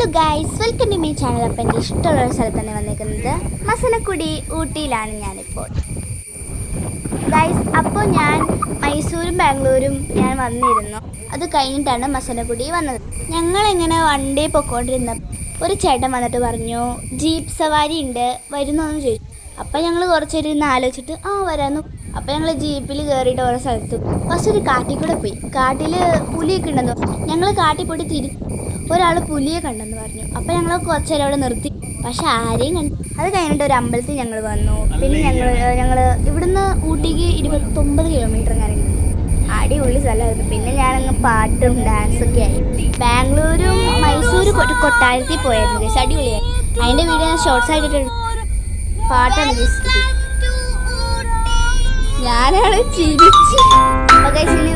Hello guys, welcome to my channel. അപ്പം എൻ്റെ ഇഷ്ടമുള്ള സ്ഥലത്താണ് വന്നിരിക്കുന്നത്. മസനക്കുടി, ഊട്ടിയിലാണ് ഞാനിപ്പോൾ. ഗൈസ്, അപ്പോൾ ഞാൻ മൈസൂരും ബാംഗ്ലൂരും ഞാൻ വന്നിരുന്നു. അത് കഴിഞ്ഞിട്ടാണ് മസനക്കുടി വന്നത്. ഞങ്ങളിങ്ങനെ വണ്ടി പൊയ്ക്കൊണ്ടിരുന്ന ഒരു ചേട്ടൻ വന്നിട്ട് പറഞ്ഞു, ജീപ്പ് സവാരി ഉണ്ട്, വരുന്നോന്ന് ചോദിച്ചു. അപ്പം ഞങ്ങൾ കുറച്ചൊരു ആലോചിച്ചിട്ട് വരാമെന്ന്. അപ്പം ഞങ്ങൾ ജീപ്പിൽ കയറിയിട്ട് ഓരോ സ്ഥലത്ത് ഫസ്റ്റ് ഒരു കാട്ടിൽ കൂടെ പോയി. കാട്ടിൽ പുലിയൊക്കെ ഉണ്ടെന്ന്. ഞങ്ങൾ കാട്ടിൽ പോയിട്ട് ഒരാൾ പുലിയെ കണ്ടെന്ന് പറഞ്ഞു. അപ്പം ഞങ്ങൾ കുറച്ച് നേരം അവിടെ നിർത്തി, പക്ഷെ ആരെയും കണ്ടു. അത് കഴിഞ്ഞിട്ട് ഒരു അമ്പലത്തിൽ ഞങ്ങൾ വന്നു. പിന്നെ ഞങ്ങൾ ഇവിടുന്ന് ഊട്ടിക്ക് 29 കിലോമീറ്റർ അങ്ങനെ ഉണ്ട്. അടിപൊളി സ്ഥലമായിരുന്നു. പിന്നെ ഞാനങ്ങ് പാട്ടും ഡാൻസൊക്കെ ആയി. ബാംഗ്ലൂരും മൈസൂരും കൊട്ടാരത്തിൽ പോയായിരുന്നു ഗൈസ്, അടിപൊളിയായി. അതിൻ്റെ വീഡിയോ ഞാൻ ഷോർട്സ് ആയിട്ട് പാട്ടാണ് ഗൈസ്. ഞാനാണ് ചിരിച്ച്. അപ്പോൾ ഗൈസ് ഇനി